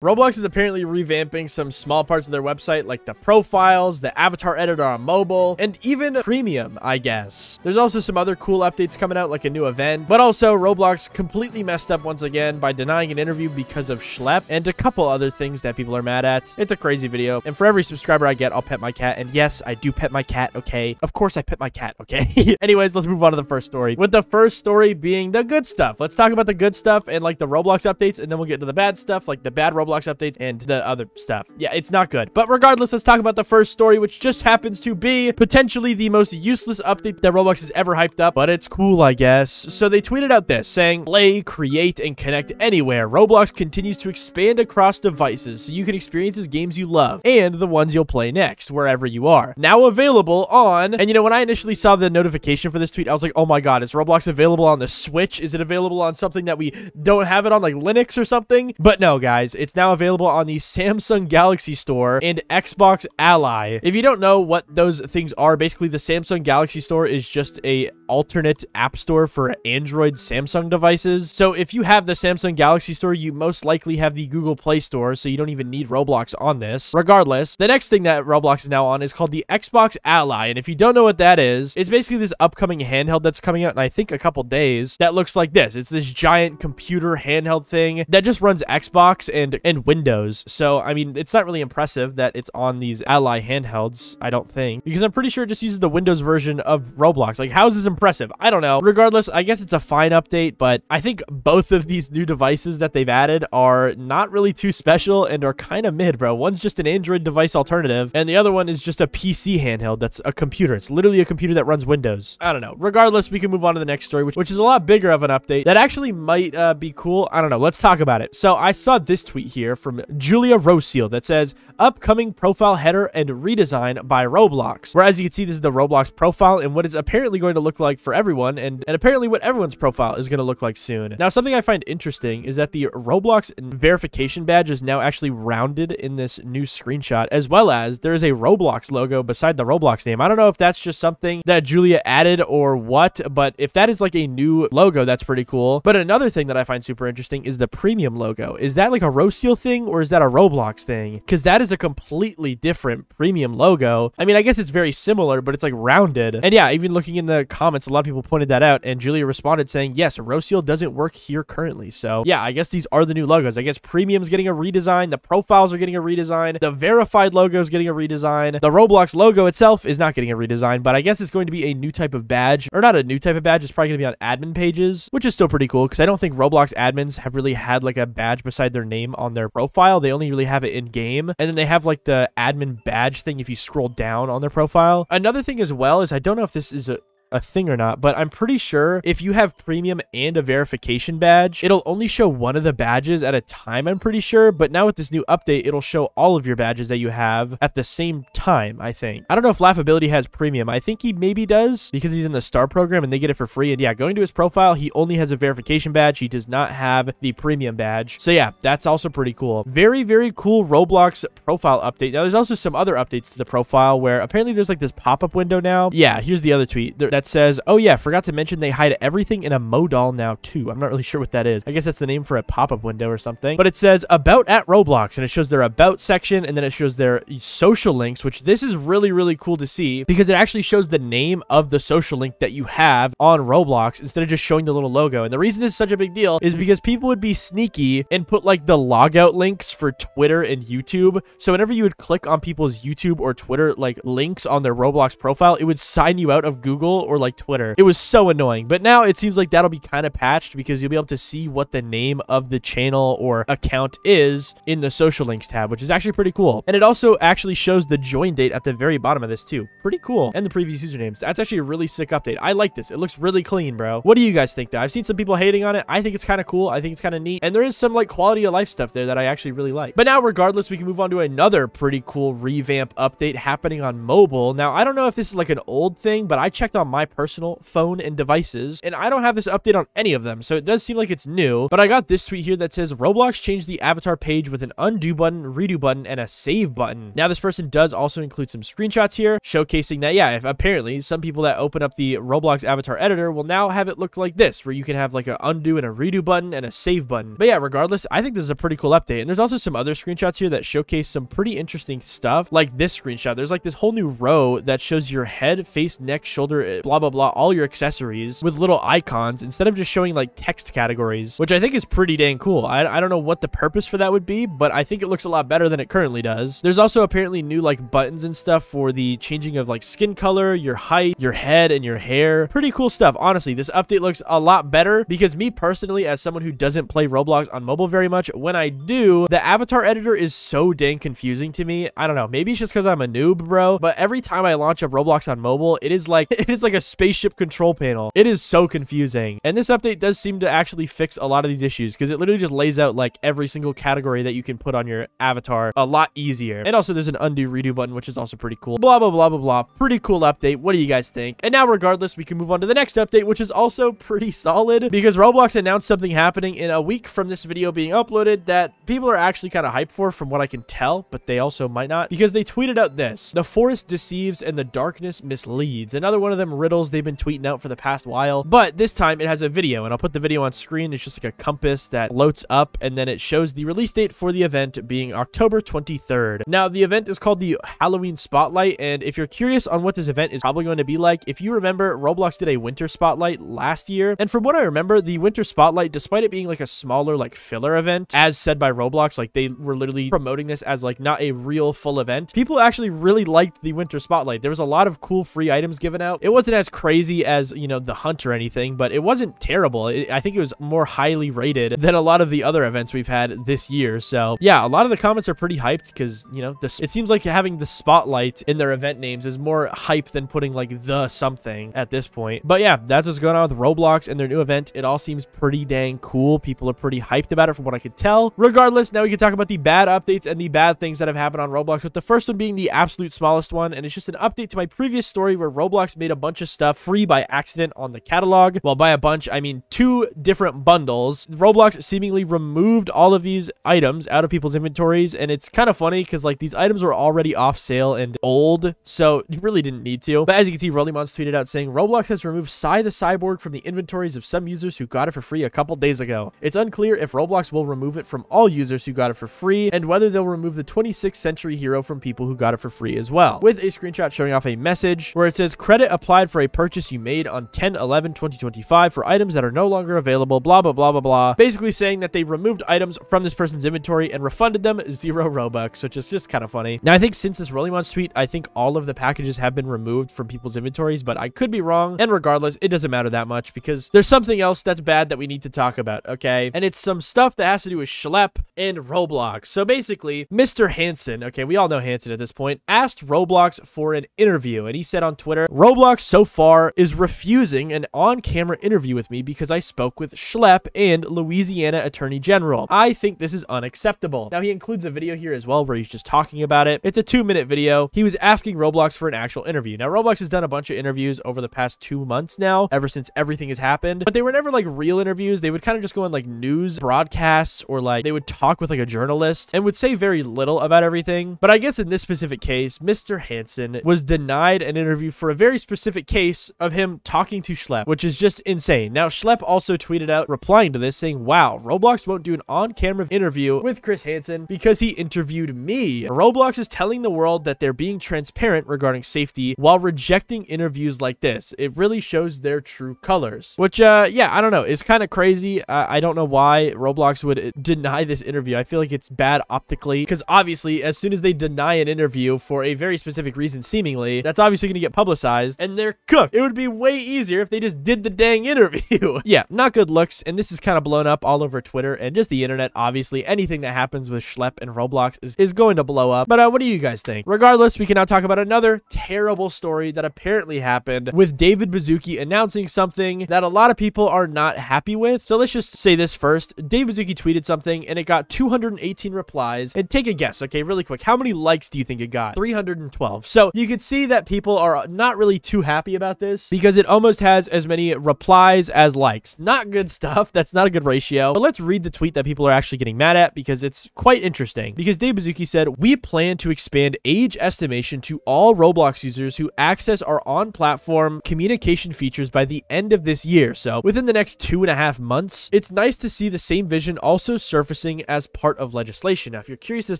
Roblox is apparently revamping some small parts of their website, like the profiles, the avatar editor on mobile, and even premium, I guess. There's also some other cool updates coming out, like a new event, but also Roblox completely messed up once again by denying an interview because of schlep and a couple other things that people are mad at. It's a crazy video, and for every subscriber I get, I'll pet my cat, and yes, I do pet my cat, okay? Of course I pet my cat, okay? Anyways, let's move on to the first story, with the first story being the good stuff. Let's talk about the good stuff and like the Roblox updates, and then we'll get to the bad stuff, like the bad Roblox updates and the other stuff. Yeah, it's not good. But regardless, let's talk about the first story, which just happens to be potentially the most useless update that Roblox has ever hyped up, but it's cool, I guess. So they tweeted out this, saying, play, create, and connect anywhere. Roblox continues to expand across devices, so you can experience the games you love and the ones you'll play next, wherever you are. Now available on, and you know, when I initially saw the notification for this tweet, I was like, oh my god, is Roblox available on the Switch? Is it available on something that we don't have it on, like Linux or something? But no, guys, it's now available on the Samsung Galaxy Store and Xbox Ally. If you don't know what those things are, basically the Samsung Galaxy Store is just a alternate app store for Android Samsung devices. So if you have the Samsung Galaxy Store, you most likely have the Google Play Store, so you don't even need Roblox on this. Regardless, the next thing that Roblox is now on is called the Xbox Ally, and if you don't know what that is, it's basically this upcoming handheld that's coming out in I think a couple days that looks like this. It's this giant computer handheld thing that just runs Xbox and Windows. So, I mean, it's not really impressive that it's on these Ally handhelds, I don't think, because I'm pretty sure it just uses the Windows version of Roblox. Like, how is this impressive? I don't know. Regardless, I guess it's a fine update, but I think both of these new devices that they've added are not really too special and are kind of mid, bro. One's just an Android device alternative, and the other one is just a PC handheld that's a computer. It's literally a computer that runs Windows. I don't know. Regardless, we can move on to the next story, which is a lot bigger of an update that actually might be cool. I don't know. Let's talk about it. So, I saw this tweet here from Julia Roseal that says, upcoming profile header and redesign by Roblox. Whereas you can see, this is the Roblox profile and what it's apparently going to look like for everyone, and apparently what everyone's profile is going to look like soon. Now, something I find interesting is that the Roblox verification badge is now actually rounded in this new screenshot, as well as there is a Roblox logo beside the Roblox name. I don't know if that's just something that Julia added or what, but if that is like a new logo, that's pretty cool. But another thing that I find super interesting is the premium logo. Is that like a Roseal thing, or is that a Roblox thing? Because that is a completely different premium logo. I mean, I guess it's very similar, but it's like rounded. And yeah, even looking in the comments, a lot of people pointed that out, and Julia responded saying, yes, Roseal doesn't work here currently. So yeah, I guess these are the new logos. I guess premium's getting a redesign, the profiles are getting a redesign, the verified logo is getting a redesign, the Roblox logo itself is not getting a redesign, but I guess it's going to be a new type of badge, or not a new type of badge, it's probably going to be on admin pages, which is still pretty cool, because I don't think Roblox admins have really had like a badge beside their name on their profile. They only really have it in game, and then they have like the admin badge thing if you scroll down on their profile. Another thing as well is, I don't know if this is a thing or not, but I'm pretty sure if you have premium and a verification badge, it'll only show one of the badges at a time, I'm pretty sure. But now with this new update, it'll show all of your badges that you have at the same time, I think. I don't know if Laughability has premium. I think he maybe does, because he's in the star program and they get it for free. And yeah, going to his profile, he only has a verification badge. He does not have the premium badge. So yeah, that's also pretty cool. Very, very cool Roblox profile update. Now, there's also some other updates to the profile where apparently there's like this pop-up window now. Yeah, here's the other tweet that says, oh yeah, forgot to mention they hide everything in a modal now too. I'm not really sure what that is. I guess that's the name for a pop-up window or something. But it says about at Roblox, and it shows their about section, and then it shows their social links, which this is really, really cool to see, because it actually shows the name of the social link that you have on Roblox instead of just showing the little logo. And the reason this is such a big deal is because people would be sneaky and put like the logout links for Twitter and YouTube. So whenever you would click on people's YouTube or Twitter like links on their Roblox profile, it would sign you out of Google or like Twitter. It was so annoying. But now it seems like that'll be kind of patched, because you'll be able to see what the name of the channel or account is in the social links tab, which is actually pretty cool. And it also actually shows the join date at the very bottom of this too. Pretty cool. And the previous usernames. That's actually a really sick update. I like this. It looks really clean, bro. What do you guys think though? I've seen some people hating on it. I think it's kind of cool. I think it's kind of neat. And there is some like quality of life stuff there that I actually really like. But now regardless, we can move on to another pretty cool revamp update happening on mobile. Now, I don't know if this is like an old thing, but I checked on my my personal phone and devices, and I don't have this update on any of them, so it does seem like it's new. But I got this tweet here that says Roblox changed the avatar page with an undo button, redo button, and a save button. Now this person does also include some screenshots here showcasing that, yeah, if apparently some people that open up the Roblox avatar editor will now have it look like this, where you can have like a undo and a redo button and a save button. But yeah, regardless, I think this is a pretty cool update. And there's also some other screenshots here that showcase some pretty interesting stuff, like this screenshot. There's like this whole new row that shows your head, face, neck, shoulder, blah blah blah, all your accessories with little icons instead of just showing like text categories, which I think is pretty dang cool. I don't know what the purpose for that would be, but I think it looks a lot better than it currently does. There's also apparently new like buttons and stuff for the changing of like skin color, your height, your head, and your hair. Pretty cool stuff. Honestly, this update looks a lot better because me personally, as someone who doesn't play Roblox on mobile very much, when I do, the avatar editor is so dang confusing to me. I don't know, maybe it's just because I'm a noob, bro, but every time I launch up Roblox on mobile, it is like a spaceship control panel. It is so confusing, and this update does seem to actually fix a lot of these issues because it literally just lays out like every single category that you can put on your avatar a lot easier. And also there's an undo redo button, which is also pretty cool. Blah blah blah blah blah. Pretty cool update. What do you guys think? And now regardless, we can move on to the next update, which is also pretty solid because Roblox announced something happening in a week from this video being uploaded that people are actually kind of hyped for, from what I can tell, but they also might not, because they tweeted out this: the forest deceives and the darkness misleads. Another one of them riddles they've been tweeting out for the past while, but this time it has a video, and I'll put the video on screen. It's just like a compass that floats up, and then it shows the release date for the event being October 23rd. Now, the event is called the Halloween Spotlight, and if you're curious on what this event is probably going to be like, if you remember, Roblox did a winter spotlight last year, and from what I remember, the winter spotlight, despite it being like a smaller like filler event, as said by Roblox, like they were literally promoting this as like not a real full event, people actually really liked the winter spotlight. There was a lot of cool free items given out. It wasn't as crazy as, you know, the hunt or anything, but it wasn't terrible. I think it was more highly rated than a lot of the other events we've had this year. So yeah, a lot of the comments are pretty hyped because, you know, it seems like having the spotlight in their event names is more hype than putting like the something at this point. But yeah, that's what's going on with Roblox and their new event. It all seems pretty dang cool. People are pretty hyped about it from what I could tell. Regardless, now we can talk about the bad updates and the bad things that have happened on Roblox, with the first one being the absolute smallest one, and it's just an update to my previous story where Roblox made a bunch of stuff free by accident on the catalog. Well, by a bunch, I mean 2 different bundles. Roblox seemingly removed all of these items out of people's inventories, and it's kind of funny because like these items were already off sale and old, so you really didn't need to. But as you can see, Rollymons tweeted out saying Roblox has removed Psy the Cyborg from the inventories of some users who got it for free a couple days ago. It's unclear if Roblox will remove it from all users who got it for free, and whether they'll remove the 26th century hero from people who got it for free as well, with a screenshot showing off a message where it says credit applied for a purchase you made on 10/11/2025 for items that are no longer available, blah blah blah blah blah, basically saying that they removed items from this person's inventory and refunded them 0 Robux, which is just kind of funny. Now I think since this Rollymons tweet, I think all of the packages have been removed from people's inventories, but I could be wrong, and regardless, it doesn't matter that much because there's something else that's bad that we need to talk about, okay? And it's some stuff that has to do with Schlep and Roblox. So basically, Mr. Hansen, okay, we all know Hansen at this point, asked Roblox for an interview, and he said on Twitter, Roblox so far is refusing an on-camera interview with me because I spoke with Schlep and Louisiana Attorney General. I think this is unacceptable. Now he includes a video here as well where he's just talking about it. It's a 2-minute video. He was asking Roblox for an actual interview. Now Roblox has done a bunch of interviews over the past 2 months now, ever since everything has happened, but they were never like real interviews. They would kind of just go on like news broadcasts, or like they would talk with like a journalist and would say very little about everything. But I guess in this specific case, Mr. Hansen was denied an interview for a very specific case of him talking to Schlep, which is just insane. Now Schlep also tweeted out replying to this saying, wow, Roblox won't do an on-camera interview with Chris Hansen because he interviewed me. Roblox is telling the world that they're being transparent regarding safety while rejecting interviews like this. It really shows their true colors, which yeah, I don't know, it's kind of crazy. I don't know why Roblox would deny this interview. I feel like it's bad optically because obviously as soon as they deny an interview for a very specific reason, seemingly, that's obviously going to get publicized and they're cooked. It would be way easier if they just did the dang interview. Yeah, not good looks, and this is kind of blown up all over Twitter and just the internet. Obviously, anything that happens with Schlep and Roblox is going to blow up. But what do you guys think? Regardless, we can now talk about another terrible story that apparently happened with David Baszucki announcing something that a lot of people are not happy with. So let's just say this first. Dave Baszucki tweeted something and it got 218 replies. And take a guess, okay, really quick. How many likes do you think it got? 312. So you could see that people are not really too happy happy about this because it almost has as many replies as likes. Not good stuff. That's not a good ratio. But let's read the tweet that people are actually getting mad at because it's quite interesting. Because Dave Baszuckis said, "We plan to expand age estimation to all Roblox users who access our on-platform communication features by the end of this year." So within the next 2.5 months, it's nice to see the same vision also surfacing as part of legislation. Now, if you're curious as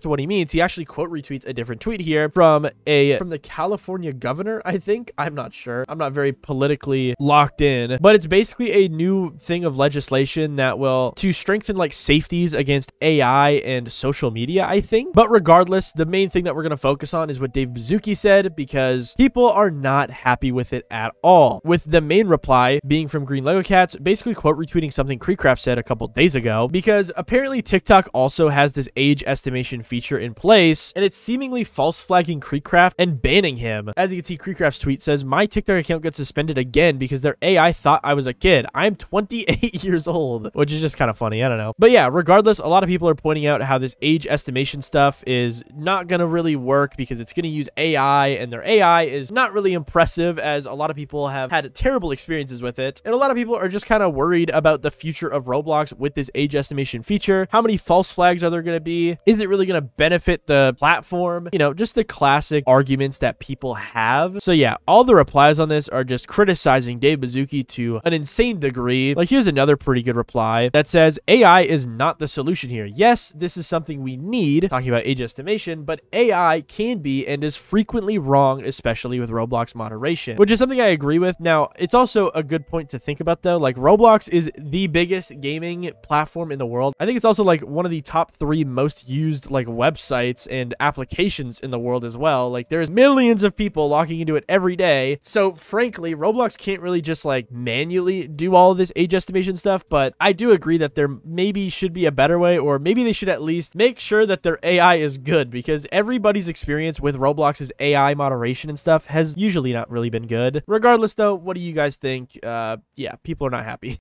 to what he means, he actually quote retweets a different tweet here from the California governor, I think. I'm not sure. I'm not very politically locked in, but it's basically a new thing of legislation that will to strengthen like safeties against AI and social media, I think. But regardless, the main thing that we're going to focus on is what Dave Baszuckis said, because people are not happy with it at all. With the main reply being from Green Lego Cats, basically quote retweeting something Creecraft said a couple days ago, because apparently TikTok also has this age estimation feature in place, and it's seemingly false flagging Creecraft and banning him. As you can see, Creecraft's tweet says, "My TikTok account got suspended again because their AI thought I was a kid. I'm 28 years old," which is just kind of funny. I don't know. But yeah, regardless, a lot of people are pointing out how this age estimation stuff is not going to really work because it's going to use AI, and their AI is not really impressive, as a lot of people have had terrible experiences with it. And a lot of people are just kind of worried about the future of Roblox with this age estimation feature. How many false flags are there going to be? Is it really going to benefit the platform? You know, just the classic arguments that people have. So yeah, all the replies on this are just criticizing Dave Baszuckis to an insane degree. Like, here's another pretty good reply that says, "AI is not the solution here. Yes, this is something we need," talking about age estimation, "but AI can be and is frequently wrong, especially with Roblox moderation," which is something I agree with. Now, it's also a good point to think about though. Like, Roblox is the biggest gaming platform in the world. I think it's also like one of the top 3 most used like websites and applications in the world as well. Like, there's millions of people logging into it every day. So frankly, Roblox can't really just like manually do all of this age estimation stuff, but I do agree that there maybe should be a better way, or maybe they should at least make sure that their AI is good, because everybody's experience with Roblox's AI moderation and stuff has usually not really been good. Regardless though, what do you guys think? Yeah, people are not happy.